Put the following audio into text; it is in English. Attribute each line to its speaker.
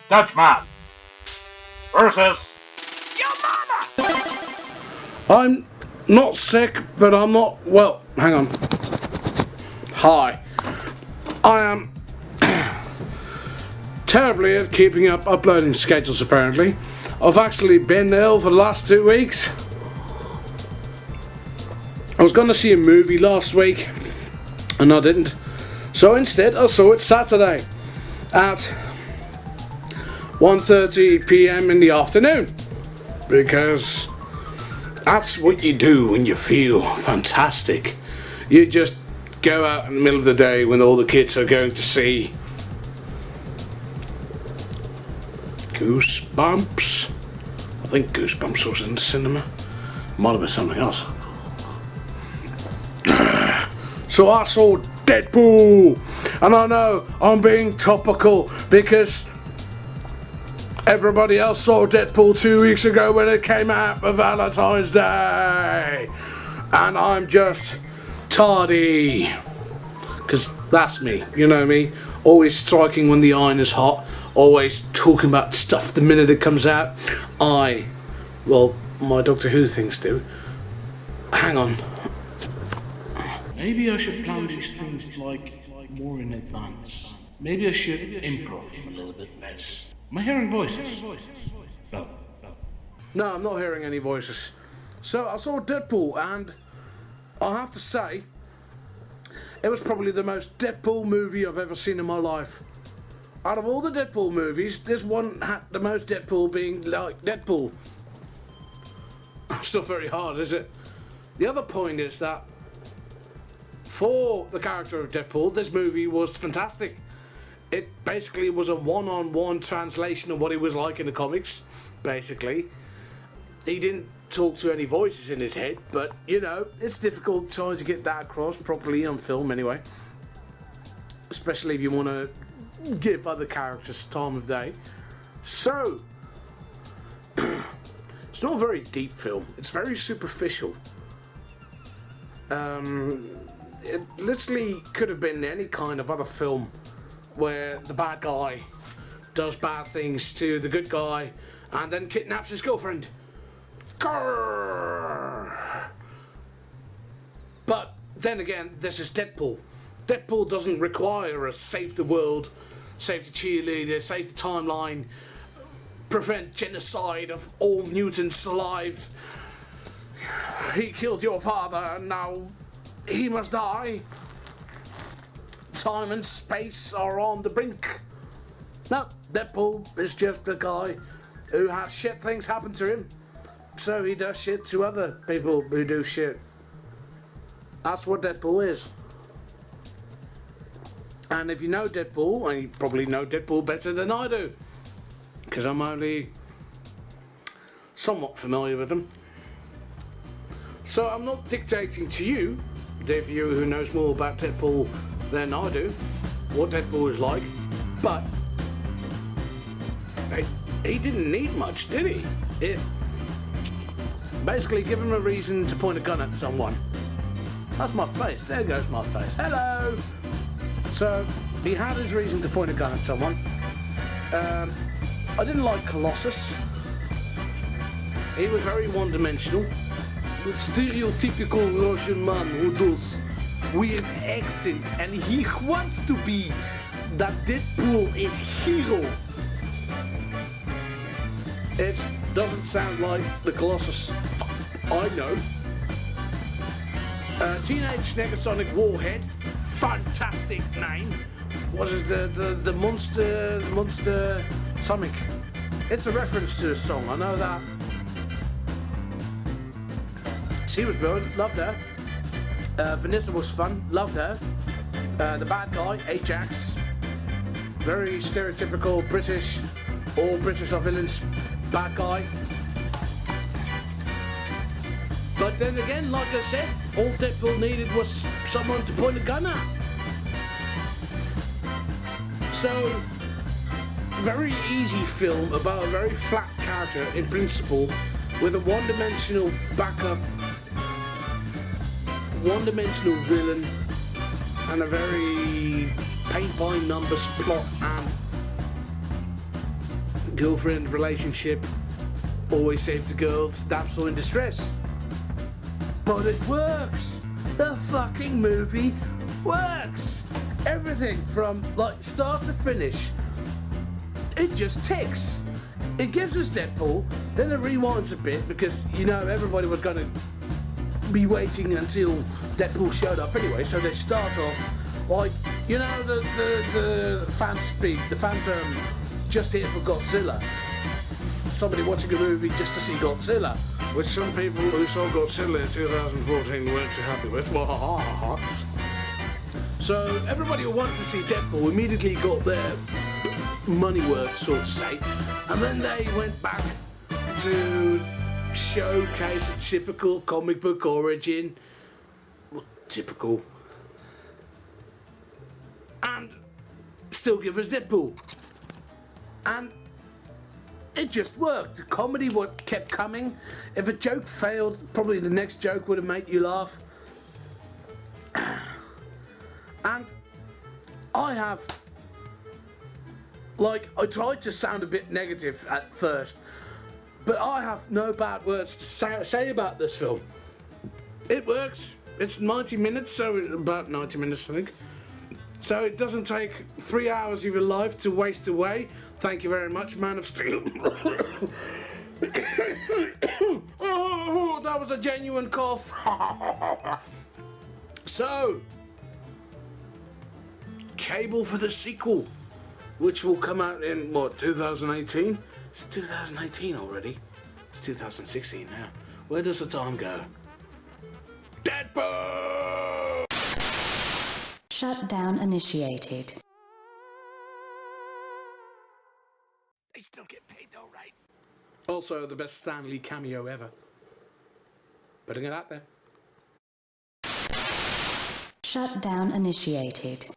Speaker 1: Dutchman versus
Speaker 2: I'm not sick, but I'm not well. Hang on. Hi. I am terribly at keeping up uploading schedules, apparently. I've actually been ill for the last 2 weeks. I was going to see a movie last week, and I didn't. So instead, I saw it Saturday at 1:30 p.m. in the afternoon. Because that's what you do when you feel fantastic. You just go out in the middle of the day when all the kids are going to see Goosebumps. I think Goosebumps was in the cinema. Might have been something else. So I saw Deadpool, and I know I'm being topical because everybody else saw Deadpool 2 weeks ago when it came out for Valentine's Day, and I'm just tardy, because that's me, you know me, always striking when the iron is hot, always talking about stuff the minute it comes out. Well, my Doctor Who things do. Hang on. Maybe I should plan these things like more in advance. Maybe I should improv them a little bit less. Am I hearing voices? No. No, I'm not hearing any voices. So I saw Deadpool, and I have to say, it was probably the most Deadpool movie I've ever seen in my life. Out of all the Deadpool movies, this one had the most Deadpool being like Deadpool. It's not very hard, is it? The other point is that for the character of Deadpool, this movie was fantastic. It basically was a one-on-one translation of what he was like in the comics, basically. He didn't talk to any voices in his head, but, you know, it's difficult trying to get that across properly on film anyway. Especially if you want to give other characters time of day. So, it's not a very deep film. It's very superficial. It literally could have been any kind of other film where the bad guy does bad things to the good guy and then kidnaps his girlfriend. Grrr. But then again, this is Deadpool. Deadpool doesn't require a save the world, save the cheerleader, save the timeline, prevent genocide of all mutants alive. He killed your father and now he must die. Time and space are on the brink. No, Deadpool is just a guy who has shit things happen to him, so he does shit to other people who do shit. That's what Deadpool is. And if you know Deadpool, and you probably know Deadpool better than I do, because I'm only somewhat familiar with him. So I'm not dictating to you, the viewer who knows more about Deadpool than I do, what Deadpool is like, but he didn't need much, did he? It basically give him a reason to point a gun at someone. That's my face, there goes my face. Hello! So, he had his reason to point a gun at someone. I didn't like Colossus. He was very one-dimensional. The stereotypical Russian man who does weird accent, and he wants to be that Deadpool is hero. It doesn't sound like the Colossus I know. Teenage Negasonic Warhead, fantastic name. What is the monster Sonic? It's a reference to a song, I know that. She was brilliant, loved her. Vanessa was fun, loved her. The bad guy, Ajax, very stereotypical British, all British are villains, bad guy. But then again, like I said, all Deadpool needed was someone to point a gun at. So, very easy film about a very flat character in principle, with a one-dimensional backup, one-dimensional villain, and a very paint by numbers plot, and girlfriend relationship, always save the girls, damsel in distress. But it works! The fucking movie works! Everything from like start to finish, it just ticks. It gives us Deadpool, then it rewinds a bit because, you know, everybody was going to be waiting until Deadpool showed up anyway, so they start off like, you know, the fans speak, the fans just here for Godzilla. Somebody watching a movie just to see Godzilla, which some people who saw Godzilla in 2014 weren't too happy with. So everybody who wanted to see Deadpool immediately got their money worth, so to say, and then they went back to showcase a typical comic book origin. Well, typical. And still give us Deadpool. And it just worked. The comedy kept coming. If a joke failed, probably the next joke would have made you laugh. And I tried to sound a bit negative at first, but I have no bad words to say about this film. It works. It's 90 minutes, so about 90 minutes, I think. So it doesn't take 3 hours of your life to waste away. Thank you very much, Man of Steel. Oh, that was a genuine cough. So, Cable for the sequel, which will come out in, what, 2018? It's 2018 already. It's 2016 now. Where does the time go? Deadpool!
Speaker 3: Shutdown initiated.
Speaker 2: They still get paid though, right? Also, the best Stan Lee cameo ever. Putting it out there.
Speaker 3: Shutdown initiated.